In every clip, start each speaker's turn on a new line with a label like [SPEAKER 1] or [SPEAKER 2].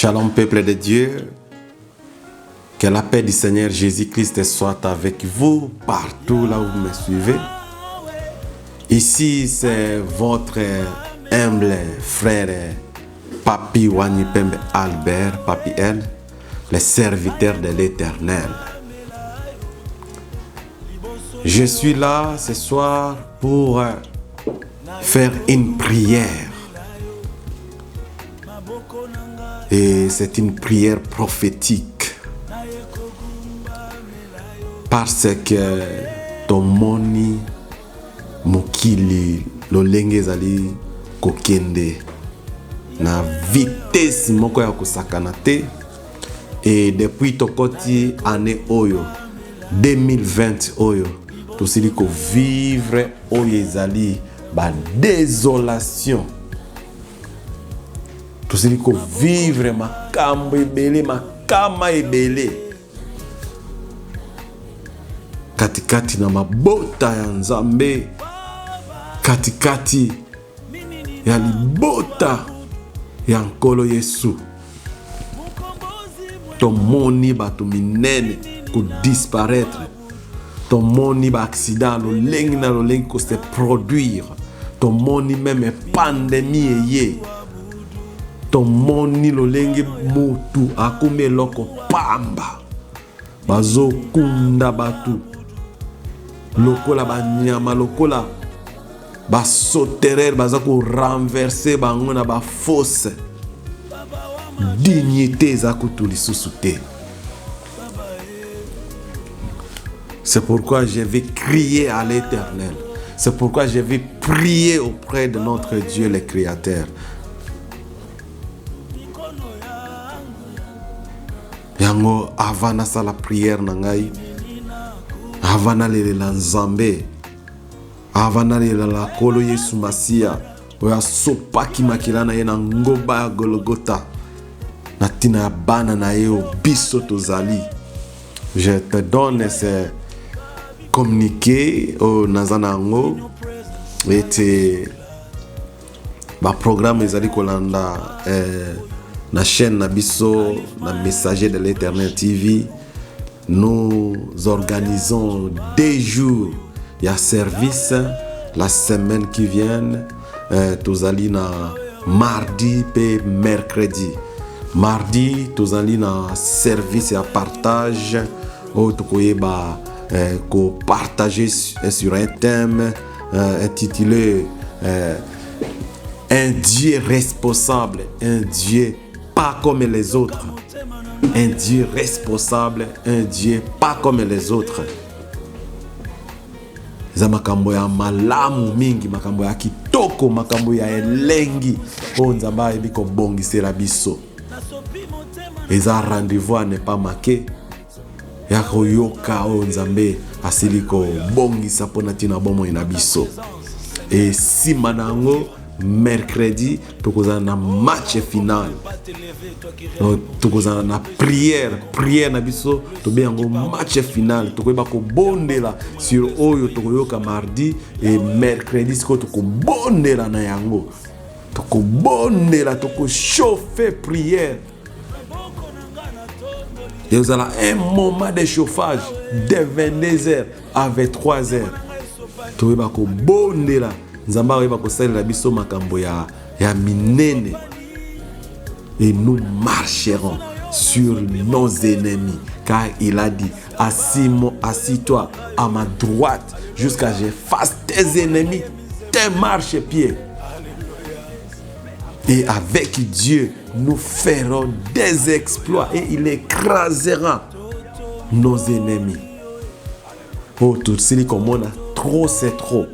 [SPEAKER 1] Shalom peuple de Dieu, que la paix du Seigneur Jésus-Christ soit avec vous partout là où vous me suivez. Ici c'est votre humble frère Papi Wanyipembe Albert, Papi L, le serviteur de l'Éternel. Je suis là ce soir pour faire une prière. Et c'est une prière prophétique. Parce que tomoni mokili lolenge ezali kokende na vitesse moko ya kosakana te. Et depuis tokoti année oyo 2020 oyo tosili ko vivre oyo ezali ba désolation. Tosili ko vivre makambo ebele, makama ebele katikati na mabota ya Nzambe, katikati ya libota ya Nkolo Yesu. Tomoni bato minene ko disparaître. Tomoni ba accident lolengi na lolengi ko se produire. Tomoni même pandémie eye. Tomoni lolengi mutu akume loko pamba. Bazo kunda batu. Lokola banyama, lokola ba sauterelle, baza ko renverser bango na ba fosse. Dignité za kutu lisusu te. C'est pourquoi je vais crier à l'Éternel. C'est pourquoi je vais prier auprès de notre Dieu le Créateur. Yango avana sa la prière nangai, avana le la Nzambe, avana le la Kolo Yesu Masia, oya sopaki makilana ye na ngoba ya Golgotha, na tina bana na yo biso tozali. Je te donne ce communiqué au Nazanango et ba programme ezali kolanda na chaîne Nabiso, na Messager de l'Éternel TV. Nous organisons 2 jours il y a service la semaine qui vient. Tozali na mardi et mercredi. Mardi tozali na service à partage où tokoyeba ko partager sur un thème intitulé un Dieu responsable, un Dieu pas comme les autres. Un Dieu responsable, un Dieu pas comme les autres. Za makambo ya malamu mingi, makambo ya kitoko, makambo ya elengi o Nzamba ebiko bongisela biso. Eza rendez-vous à ne pas manquer. Ya koyoka o Nzambe asiliko bongisa pona tina bomo ina biso. Et si manango mercredi tokozana na match final. Tokozana na prière na biso tobe yango match final. Tokoyeba ko bondela sur oyo tokoyoka mardi et mercredi siko toko bondela na yango. Toko bondela, toko chauffer prière. Et vous avez un moment de chauffage de 22h à 23h. Tokoyeba ko bondela. Nzamba oyeba ko salela biso makambo ya minene. Et nous marcherons sur nos ennemis. Car il a dit, assis-toi à ma droite jusqu'à ce que je fasse tes ennemis tes marchepieds. Et avec Dieu, nous ferons des exploits et il écrasera nos ennemis. Oh, tout ce comme on a trop, c'est trop.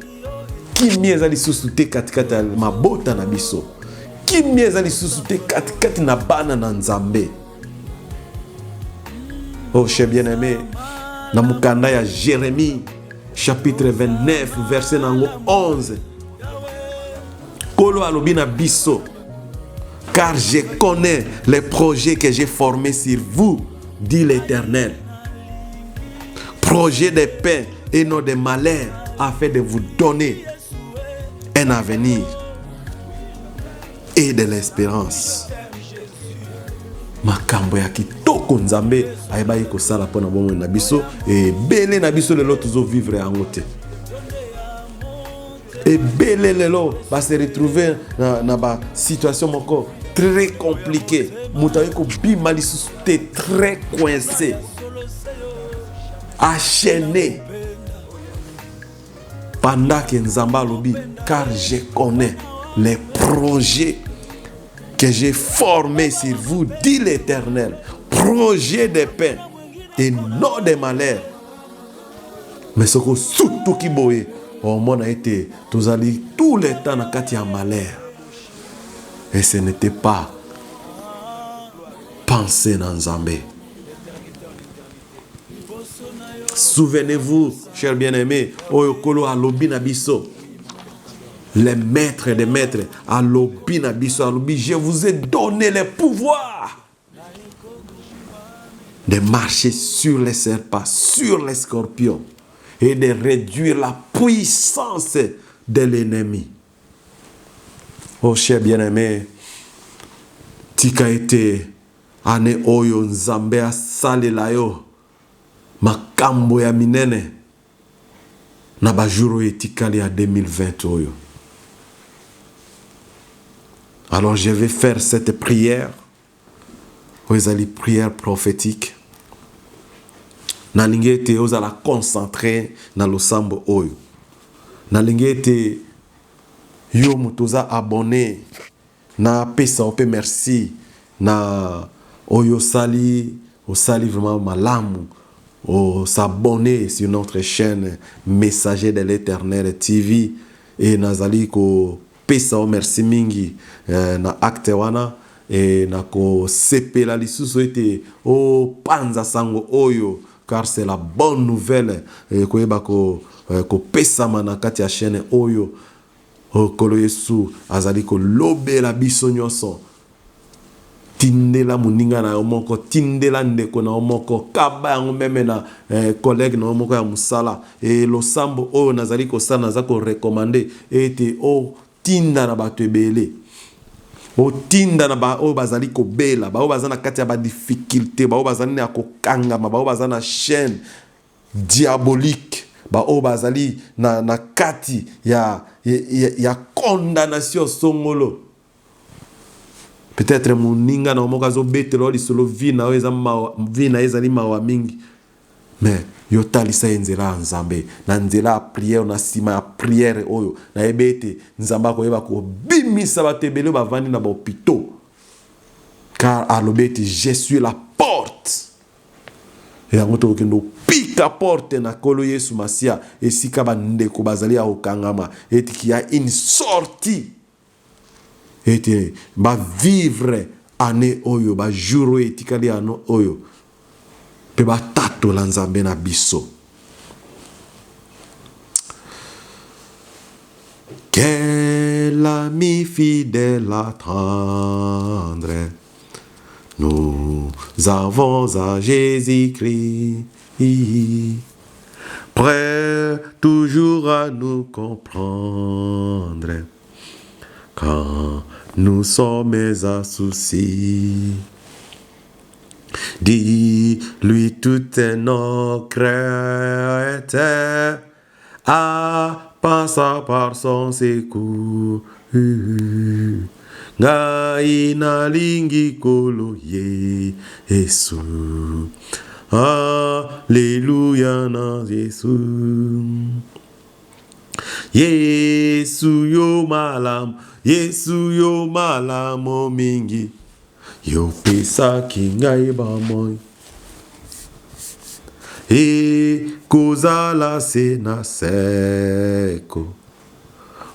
[SPEAKER 1] Qui mieux susute katikata mabota na biso. Qui mieux susute katikati na bana na Nzambe. Oh, cher bien-aimé, na mukanda ya Jérémie, chapitre 29, verset 11. Kolo alobi na biso, car je connais les projets que j'ai formés sur vous, dit l'Éternel. Projet de paix et non de malheur, afin de vous donner un avenir et de l'espérance. makambo ya kitoko nzambe ayeba kosala mpona bomoi na biso ebele na biso lelo tozovivre yango te. Ebele lelo base retrouver na ba situation moko très compliquée. Moto ayeko bima lisusu te, très coincé, enchaîné. Pendant que nzamba lobi, car je connais les projets que j'ai formés sur vous, dit l'Éternel, projet de paix et non de malheur. Mais ce que surtout qui boye, au monde a été tous allés tout le temps dans kati ya malheur. Et ce n'était pas penser dans Nzambé. Souvenez-vous, chers bien-aimés, Oyokolo alobi na biso. Les maîtres des maîtres, alobi na biso, alobi, je vous ai donné le pouvoir de marcher sur les serpents, sur les scorpions et de réduire la puissance de l'ennemi. Oh, cher bien-aimé, tika ete ane oyo nzambe asalela yo makambo ya minene na bajuro etikali ya 2020 oyo. Alors je vais faire cette prière, une prière prophétique. Nalingi ete ozala concentré na losambo oyo. Nalingi ete yo mutoza abonné na pesa ope merci na oyo sali vraiment malamu o s'abonner sur notre chaîne Messager de l'Éternel TV et nazali ko pesa o merci mingi na acte wana et na ko sepela lisusu ete o panza sango oyo car c'est la bonne nouvelle ko yeba ko pesa mana kati ya chaîne oyo kolo Yesu azali ko lobela biso nyonso. Tindela muninga na omoko, tindela ndeko na omoko, kaba yango meme na collègue na omoko ya musala et losambo oyo nazali ko sala nazako recommander ete o tinda na bato ebele. O tinda na ba o bazali ko bela, ba o bazana kati ya ba difficulté, ba o bazali na kokanga, ba o bazana chaîne diabolique, ba o bazali na kati ya condamnation songolo. Peut-être mon ninga na omoka zo betelo li solo vina eza vina ezali mawa mingi. Mais yo talisa nzela nzambe na nzela prière na sima ya prière oyo na ebete nzamba ko yeba ko bimisa batebele bavandi na ba hôpitaux. Car alobeti je suis la porte. Et ngoto kendo pika porte na kolo Yesu Masia esika bandeko bazali ya okangama eti ki a une sortie. Et ba vivre année oyo ba jour etikali ano oyo pe ba tato la nzambe na biso. Quel ami fidèle attendre, nous avons à Jésus-Christ, prêt toujours à nous comprendre quand nous sommes assoucis. Dis-lui toutes nos craintes, à passer par son secours. Ngai nalingi kolo Yesu. Alléluia na Yesu. Yesu yo malam, Yesu yo malamo mingi, yo pesa kingai ba moi. E kozala se na seko,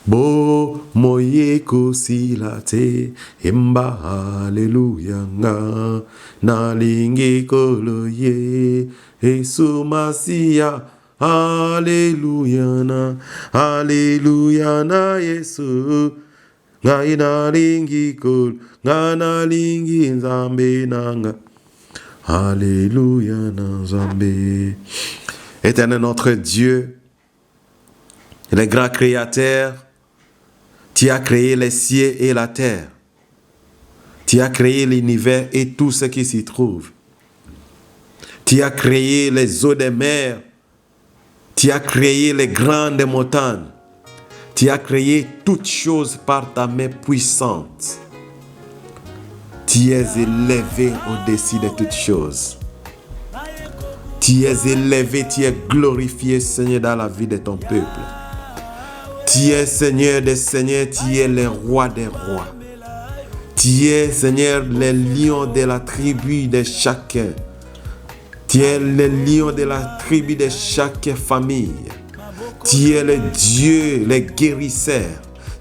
[SPEAKER 1] bo moye kosilate, emba haleluya nga, nalingi kolo Yesu Masia. Alléluia na Yesu. Ngai nalingi kol, ngana lingi nzambe nanga. Alléluia na nzambe. Éternel notre Dieu, le grand créateur, tu as créé les cieux et la terre. Tu as créé l'univers et tout ce qui s'y trouve. Tu as créé les eaux des mers. Tu as créé les grandes montagnes. Tu as créé toutes choses par ta main puissante. Tu es élevé au-dessus de toutes choses. Tu es élevé, tu es glorifié, Seigneur, dans la vie de ton peuple. Tu es Seigneur des seigneurs, tu es le roi des rois. Tu es, Seigneur, le lion de la tribu de chacun. Tu es le lion de la tribu de chaque famille. Tu es le Dieu, le guérisseur.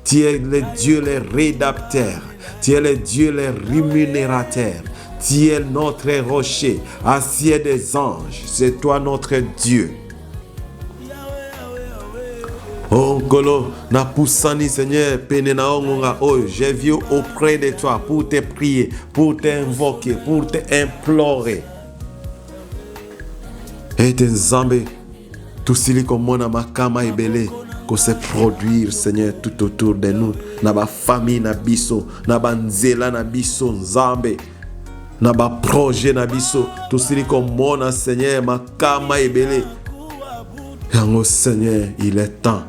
[SPEAKER 1] Tu es le Dieu, le rédacteur. Tu es le Dieu, le rémunérateur. Tu es notre rocher, acier des anges. C'est toi notre Dieu. Oh Golo, na poussani Seigneur, penena onga oh, je viens auprès de toi pour te prier, pour t'invoquer, pour t'implorer. Et te nzambe, tout ce qui comme makama ebele, que se produire Seigneur tout autour de nous, na ba famille na biso, na ba nzela na biso nzambe, na ba projet na biso, tout ce qui comme Seigneur makama ebele. Yango Seigneur, il est temps.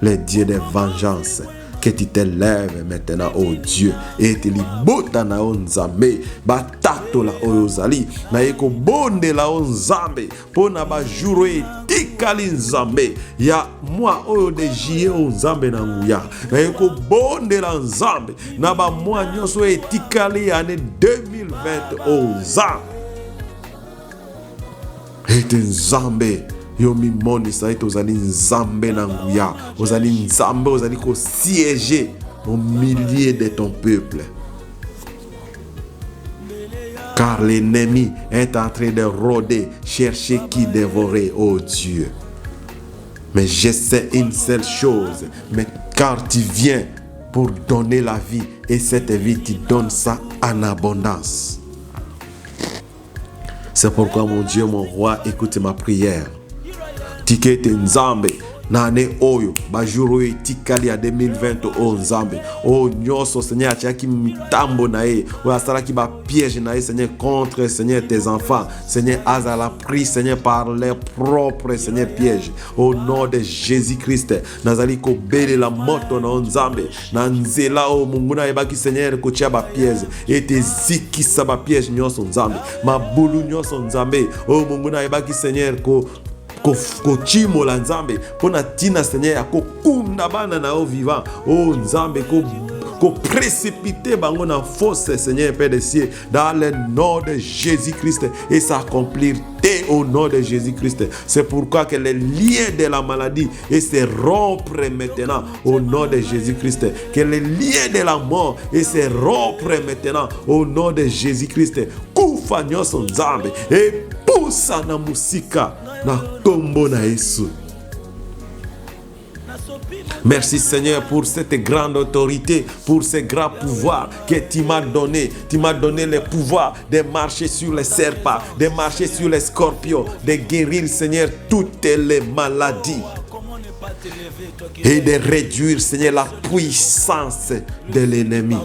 [SPEAKER 1] Le Dieu de vengeance, que tu te lèves maintenant, oh Dieu, et tu libota na onzambe, batato la oyozali, na eko bonde la onzambe, pona ba juro etikali nzambe, ya moi oyo de jie onzambe na nguya, na eko bonde la nzambe, na ba moi nyonso etikali ane 2020 onzambe, et nzambe, yo mi moni sa ito ozali nzambe na nguya, ozali nzambe, ozali ko siéger au milieu de ton peuple. Car l'ennemi est en train de rôder, chercher qui dévorer, oh Dieu. Mais je sais une seule chose, mais car tu viens pour donner la vie, et cette vie, tu donnes ça en abondance. C'est pourquoi mon Dieu, mon roi, écoute ma prière. Tikete nzambe na ane oyo bajuro etikali ya 2020 o nzambe o nyoso Seigneur achaki mitambo na ye o asalaki ba piège na ye Seigneur contre Seigneur tes enfants Seigneur azala pris Seigneur par leurs propres Seigneur pièges au nom de Jésus-Christ nazali ko bele la moto na nzambe na nzela o mungu na yebaki Seigneur ko tia ba piège ete ziki sa ba piège nyoso nzambe mabulu nyoso nzambe o mungu na yebaki Seigneur ko chimo la nzambe pona tina Seigneur ya ko kunda bana na o vivant oh nzambe ko précipiter bango na fosse Seigneur Père des cieux dans le nom de Jésus-Christ et s'accomplir au nom de Jésus-Christ. C'est pourquoi que les liens de la maladie et se rompre maintenant au nom de Jésus-Christ. Que les liens de la mort et se rompre maintenant au nom de Jésus-Christ. Kufa nyoso nzambe et poussa na musika na kombo na Yesu. Merci Seigneur pour cette grande autorité, pour ce grand pouvoir que tu m'as donné. Tu m'as donné le pouvoir de marcher sur les serpents, de marcher sur les scorpions, de guérir Seigneur toutes les maladies et de réduire Seigneur la puissance de l'ennemi.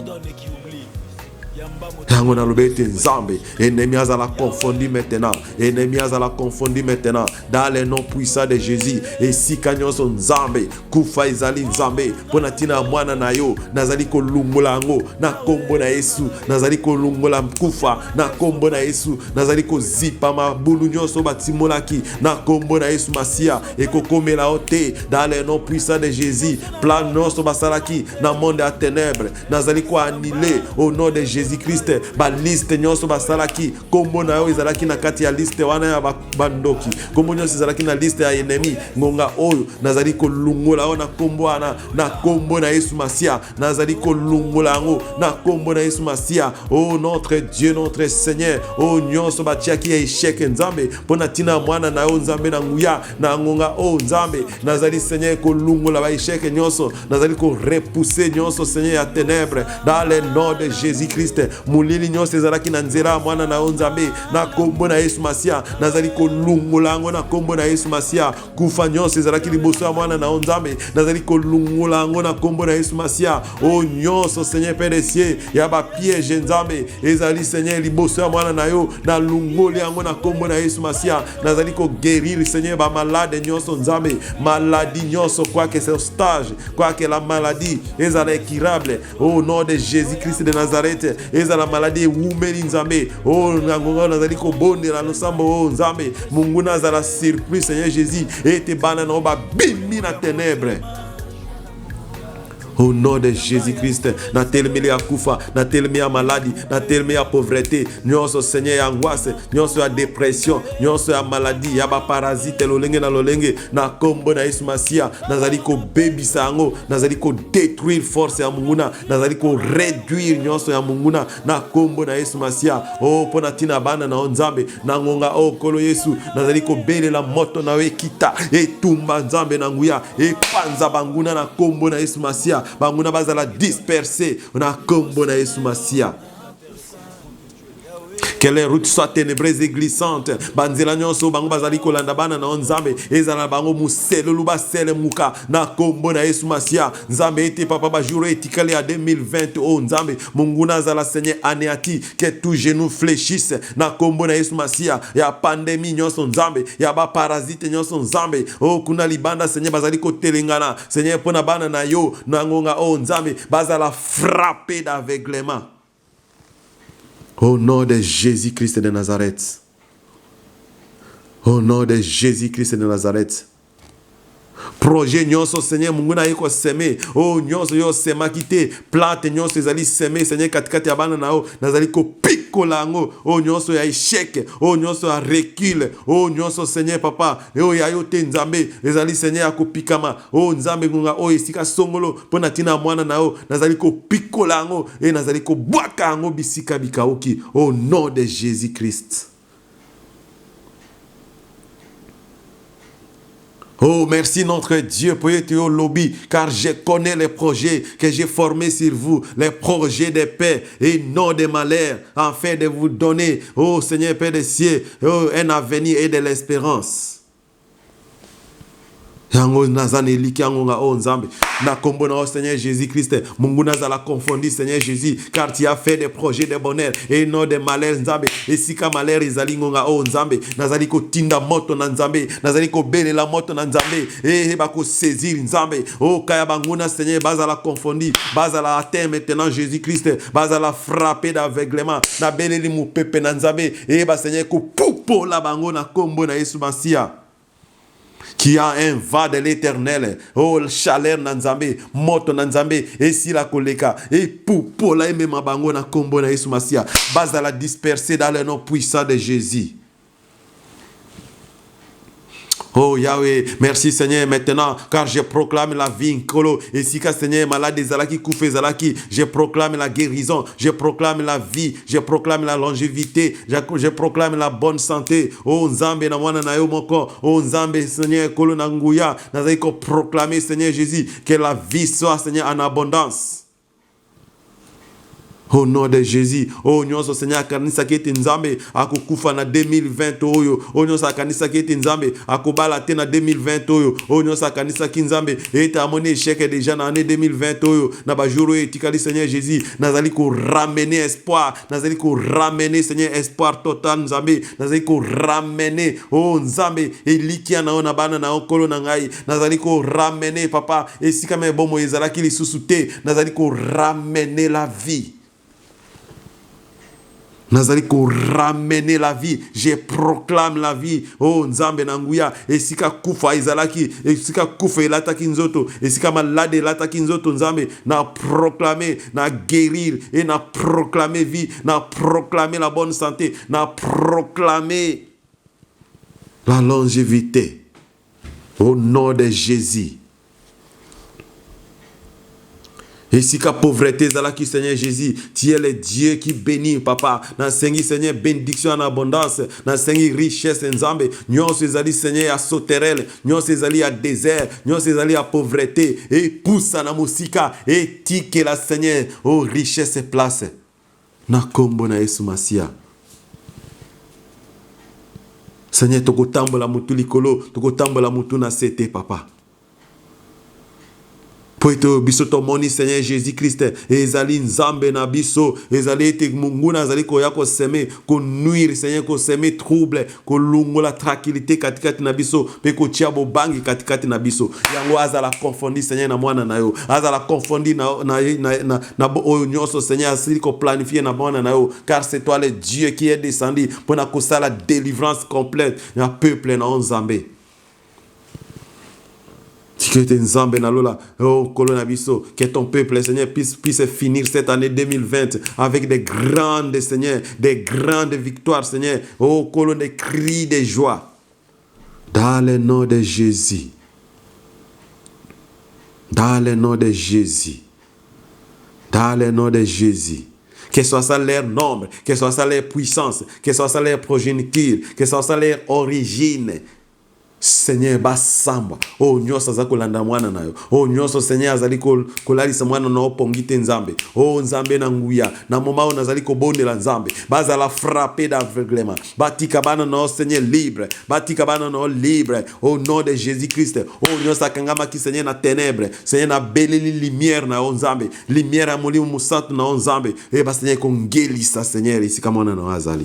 [SPEAKER 1] Ennemi a la confondu maintenant. Ennemi a la confondu maintenant. Dans le nom puissant de Jésus. Et si kanyon son nzambe. Kufa izali nzambe. Pona tina mwana na yo. Nazali ko lungula ngo. Na kombo na Yesu. Nazali ko lungula kufa. Na kombo na Yesu. Nazali ko zipa mabulu nyoso batimolaki. Na kombo na Yesu Masia. Et kokome la ote. Dans le nom puissant de Jésus. Plan nyoso basalaki. Na monde à ténèbres. Nazali ko annulé. Au nom de Jésus-Christ. Ba liste nyonso basalaki kombo na yo izalaki na kati ya liste wana ya bandoki kombo nyonso izalaki na liste ya ennemi ngonga oyo nazali kolungola ona kombo wana na kombo na Yesu Masia nazali kolungola ngo na kombo na Yesu Masia oh notre Dieu notre Seigneur oh nyonso batiaki ya échec nzambe pona tina mwana na yo nzambe na nguya na ngonga oh nzambe nazali Seigneur kolungola ba échec nyonso nazali ko repousser nyonso Seigneur ya ténèbres dans le nom de Jésus-Christ molili nyonso ezalaki na nzela ya mwana na yo nzambe na kombo na Yesu Masia nazali kolungola yango na kombo na Yesu Masia kufa nyonso ezalaki liboso ya mwana na yo nzambe nazali kolungola yango na kombo na Yesu Masia o nyonso Seigneur Père des cieux ya ba piège nzambe ezali Seigneur liboso ya mwana na yo na lungoli yango na kombo na Yesu Masia nazali ko guérir Seigneur ba malade nyonso nzambe maladie nyonso quoi que ce stage quoi que la maladie ezala incurable au nom de Jésus-Christ de Nazareth ezala maladie umeli nzambe o ngangonga nazali ko bondela losambo o nzambe mungu nazala surprise Seigneur Jésus ete bana na ba bimi na ténèbres. Au nom de Jésus-Christ, na telemi ya kufa, na telemi ya maladie, na telemi ya pauvreté, nyonso Seigneur ya angoisse, nyonso ya dépression, nyonso ya maladie, ya ba parasite lolenge na lolenge, na kombo na Yesu Masia, nazali ko bebisa yango, nazali ko détruire force ya munguna, nazali ko réduire nyonso ya munguna, na kombo na Yesu Masia. Oh pona tina bana na nzambe, na ngonga o kolo Yesu, nazali ko belela moto na we kita, e tumba nzambe na nguya, e panza banguna na kombo na Yesu Masia. Banguna bazala dispersé na kombo na Yesu Masia. Que les routes soient ténébreuses et glissantes. Banzela nyonso bango bazali kolanda bana na nzambe ezala bango muselo luba sele muka na kombo na Yesu Masia. Nzambe ete papa ba jour etikali à 2020 oh nzambe munguna zala Seigneur anéati que tout genou fléchisse na kombo na Yesu Masia. Ya pandémie nyonso nzambe ya ba parasite nyonso nzambe oh kuna libanda Seigneur bazali ko telengana Seigneur pona bana na yo na ngonga oh nzambe bazala frappé d'aveuglement. Au nom de Jésus-Christ de Nazareth. Au nom de Jésus-Christ de Nazareth. Projet nyonso Seigneur mungu na yeko seme oh nyonso yo sema kite plante nyonso ezali seme Seigneur katikati ya bana nao nazali ko pikola ngo oh nyonso ya échec oh nyonso ya recul oh nyonso Seigneur papa oh ya yo te nzambe ezali Seigneur akopikama oh nzambe ngunga oh esika songolo pona tina mwana nao nazali ko pikola ngo et nazali ko bwaka ngo bisika bikaoki au nom de Jésus-Christ. Oh, merci notre Dieu pour être au lobby, car je connais les projets que j'ai formés sur vous, les projets de paix et non de malheur, afin de vous donner, oh Seigneur Père des cieux, oh, un avenir et de l'espérance. Yango nazane liki yango nga o nzambe na kombo na o Seigneur Jésus-Christ mungu nazala confondi Seigneur Jésus car tu as fait des projets de bonheur et non de malheur nzambe esika malheur ezali nga o nzambe nazali ko tinda moto na nzambe nazali ko belela moto na nzambe ba ko saisir nzambe o kaya banguna Seigneur bazala confondi bazala atteint maintenant Jésus-Christ bazala frappé d'aveuglement na beleli mu pepe na nzambe ba Seigneur ko pupo la bango na kombo na Yesu Masia. Qui a un va de l'éternel, oh chaleur nanzambe, moto nanzambe, et si la koleka, et pour la même bango na kombo na Yesu Masia, base à la disperser dans le nom puissant de Jésus. Oh Yahweh, merci Seigneur maintenant, car je proclame la vie incolo. Et si Seigneur malade zalaki koufe zalaki, je proclame la guérison, je proclame la vie, je proclame la longévité, je proclame la bonne santé. Oh Nzambe na mwana na yo moko, oh Nzambe Seigneur kolo na nguya, nazali ko proclamer Seigneur Jésus que la vie soit Seigneur en abondance. Au nom de Jésus, oh nyonso Seigneur kanisa kete nzambe akukufa na 2020 oyo, oh nyonso kanisa kete nzambe akobala te na 2020 oyo, oh nyonso kanisa ki nzambe eta amoni échec déjà na année 2020 oyo, na ba jour etikali Seigneur Jésus, nazali ko ramener espoir, nazali ko ramener Seigneur espoir total nzambe, nazali ko ramener oh nzambe elikia na ona bana na okolo na ngai, nazali ko ramener papa esika me bomo ezalaki lisusu te, nazali ko ramener la vie. Nazali ko ramener la vie, je proclame la vie. Oh nzambe nanguya, esika kufa izalaki, esika kufa elataki nzoto, esika malade elataki nzoto nzambe, na proclamer, na guérir et na proclamer vie, na proclamer la bonne santé, na proclamer la longévité. Au nom de Jésus. Et si la pauvreté est là qui Seigneur Jésus, tu es le Dieu qui bénit, papa. Dans Seigneur, bénédiction en abondance. Dans Seigneur, richesse en Zambé. Nous sommes Seigneur à sauterelle. Nous sommes à désert. Nous sommes à pauvreté. Et pousse à la musique. Et tique la Seigneur. Oh, richesse et place. na kombo na Yesu Masia. Seigneur, tokotambola mutu likolo, tokotambola mutu na sete papa. Poito biso tomoni Seigneur Jésus-Christ, ezali nzambe na biso, ezali ete munguna azali koya ko seme, ko nuire Seigneur, ko seme trouble, ko lungola tranquillité katikati na biso, pe ko tia bobangi katikati na biso. Yango azala confondi Seigneur na mwana na yo, azala confondi na oyo nyonso Seigneur, asili ko planifier na mwana na yo, car c'est toi le Dieu qui est descendu pour na kosala délivrance complète na peuple na nzambe. Que ton peuple, Seigneur, puisse finir cette année 2020 avec des grandes, Seigneur, des grandes victoires, Seigneur. Oh, colonne des cris de joie. Dans le nom de Jésus. Dans le nom de Jésus. Dans le nom de Jésus. Que ce soit ça leur nombre, que ce soit ça leur puissance, que ce soit ça leur progéniture, que ce soit ça leur origine. Seigneur basamba o nyoso za kolanda mwana nayo o nyoso Seigneur azali kolalisa mwana na opongite nzambe o nzambe na nguya na moma ona azali kobondela nzambe baza la frapper d'aveuglement batika bana no Seigneur libre batika bana no libre au nom de Jésus-Christ o nyoso kangama ki Seigneur na ténèbres Seigneur na beleli lumière na nzambe lumière ya molimo musantu na nzambe e ba Seigneur kongelisa Seigneur ici kama ona no azali.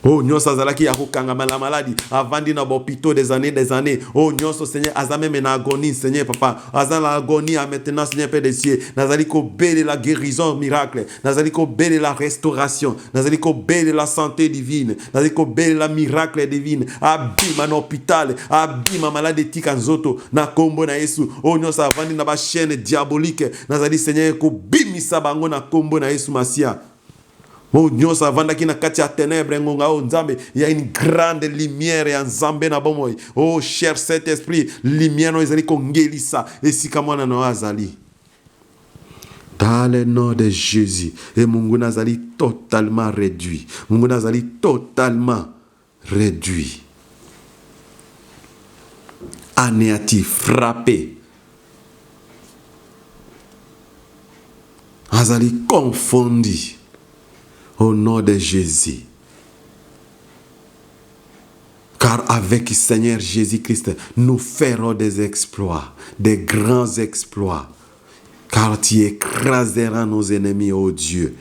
[SPEAKER 1] Oh, nyonso azalaki ya kokangama la maladie avandi na bopito des années. Oh, nyonso Seigneur azame mena agonie Seigneur papa azala agonie à maintenant Seigneur Père des cieux nazali ko belle la guérison miracle nazali ko belle la restauration nazali ko belle la santé divine nazali ko belle la miracle divine abima na hôpital abima malade tika nzoto na kombo na Yesu. Oh, nyonso avandi na ba chaîne diabolique nazali Seigneur ko bimisa bango na kombo na Yesu Masia. Oh, nyonso avandaki na kati ya ténèbres ngonga o nzambe, il y a une grande lumière ya nzambe na bomoy. Oh, cher Saint-Esprit, lumière no ezali kongelisa esika mwana no azali. Dans le nom de Jésus, et Mungu nazali totalement réduit. Mungu nazali totalement réduit. Anéanti, frappé. Azali confondu. Au nom de Jésus. Car avec Seigneur Jésus-Christ, nous ferons des exploits, des grands exploits. Car tu écraseras nos ennemis, ô Dieu.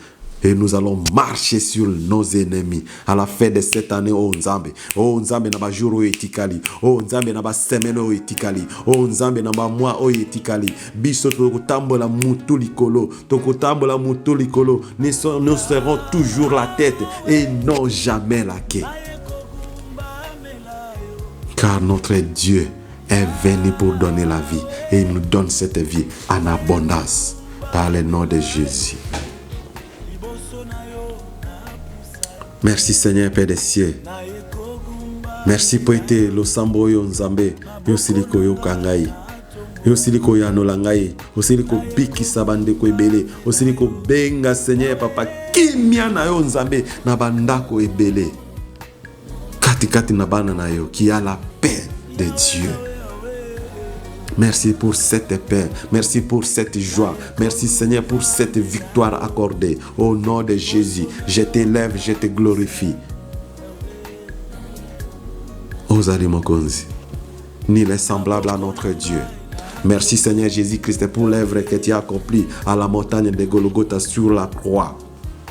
[SPEAKER 1] Et nous allons marcher sur nos ennemis à la fin de cette année, oh Nzambe. Oh Nzambe na ba jour o etikali. Oh Nzambe na ba semaine o etikali. Oh Nzambe na ba mois o etikali. Biso tokotambola mutu likolo. Tokotambola mutu likolo. Nous serons toujours la tête et non jamais la queue. Car notre Dieu est venu pour donner la vie. Et il nous donne cette vie en abondance. Dans le nom de Jésus. Merci Seigneur Père des cieux. Merci pour être le sambo yo nzambe yo siliko yo kangai. Yo siliko ya no langai, yo siliko biki sabande ko ebele, yo siliko benga Seigneur papa kimia na yo nzambe na bandako ebele. Kati na bana na yo qui a la paix de Dieu. Merci pour cette paix, merci pour cette joie, merci Seigneur pour cette victoire accordée. Au nom de Jésus, je t'élève, je te glorifie. Ozali Mokonzi, nul est semblable à notre Dieu. Merci Seigneur Jésus-Christ pour l'œuvre que tu as accomplie à la montagne de Golgotha sur la croix.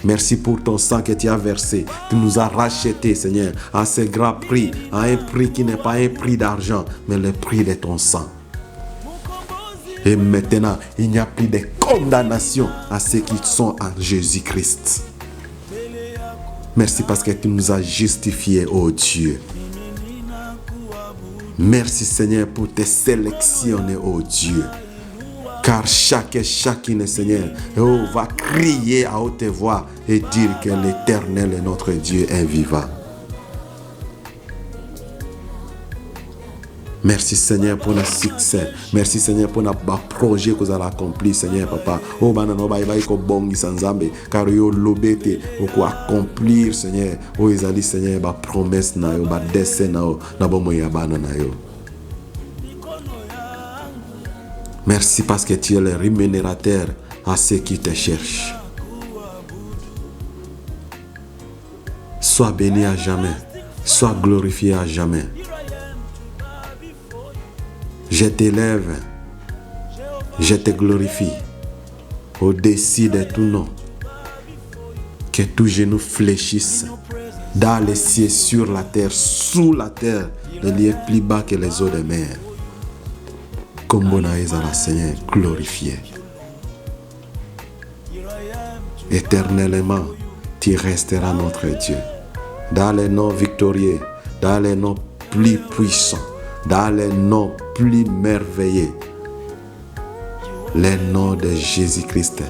[SPEAKER 1] Merci pour ton sang que tu as versé. Tu nous as rachetés, Seigneur, à ce grand prix, à un prix qui n'est pas un prix d'argent, mais le prix de ton sang. Et maintenant, il n'y a plus de condamnation à ceux qui sont en Jésus-Christ. Merci parce que tu nous as justifiés, oh Dieu. Merci Seigneur pour te sélectionner, oh Dieu. Car chacune, Seigneur, va crier à haute voix et dire que l'Éternel est notre Dieu est vivant. Merci Seigneur pour le succès. Merci Seigneur pour notre projet que vous avez accompli, Seigneur Papa. Oh, banano ba iba iko bongi sanzambe. Car yo lobete ko accomplir, Seigneur. Oh, ezali Seigneur ba promesse na yo, ba dessein na yo, na bomo ya bana na yo. Merci parce que tu es le rémunérateur à ceux qui te cherchent. Sois béni à jamais. Sois glorifié à jamais. Je t'élève. Je te glorifie. Au-dessus de tout nom. Que tout genou fléchisse. Dans les cieux, sur la terre, sous la terre. Les lieux plus bas que les eaux de mer. Comme Bonaïs à la Seigneur, glorifié. Éternellement, tu resteras notre Dieu. Dans les noms victorieux, dans les noms plus puissants, dans les noms plus merveilleux, les noms de Jésus-Christ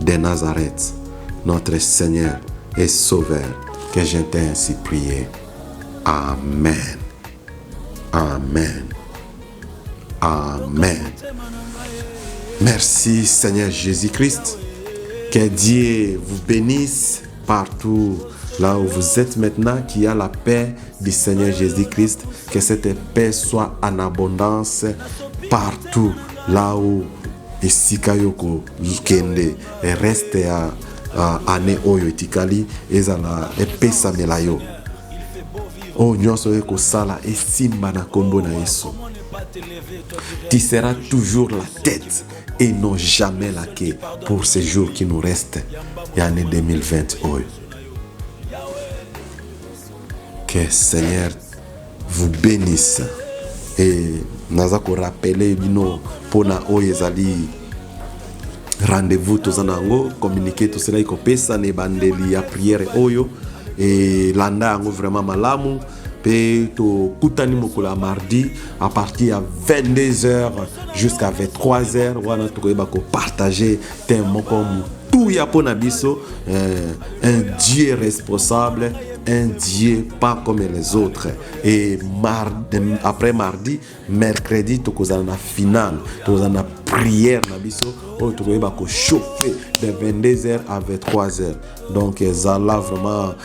[SPEAKER 1] de Nazareth, notre Seigneur et Sauveur, que je t'ai ainsi prié. Amen. Amen. Amen. Merci Seigneur Jésus-Christ. Que Dieu vous bénisse partout là où vous êtes maintenant, qu'il y a la paix du Seigneur Jésus-Christ. Que cette paix soit en abondance partout là où Isikayoko Zukende reste à ane oyo etikali ezala epesa melayo. Oh nyonso eko sala esimba na kombo na Yesu. Tu seras toujours la tête et non jamais la queue pour ces jours qui nous restent. Et année 2020. Que Seigneur vous bénisse. Et nous avons rappelé pour na oyezali rendez-vous tozanango communiquer tout cela ikopesa ne bandeli ya prière oyo et landa yango vraiment malamu. Pe to kutani mokula mardi à partir à 22h jusqu'à 23h wana tokoyeba ko partager thème comme tout ya pona biso, un Dieu responsable, un Dieu pas comme les autres. Et après mardi, mercredi tokozana na finale, tokozana na prière na biso o tokoyeba ko chauffer de 22h à 23h. Donc Zala vraiment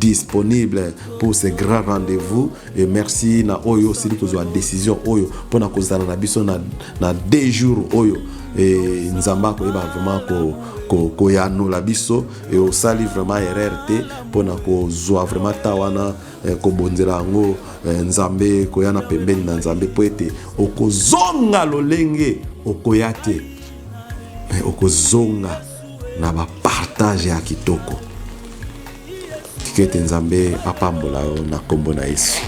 [SPEAKER 1] disponible pour ce grand rendez-vous. Et merci na oyo si tozwa décision oyo pona kozana na biso na 2 jours oyo. Et Nzamba koyeba vraiment ko ya no la biso et au sali vraiment RRT pona ko zoa vraiment tawana ko bonzela ngo Nzambe ko yana pembeni na Nzambe poete okozonga lolenge okoyate mais okozonga na ba partage ya kitoko kikete Nzambe apambola na kombo na Yesu.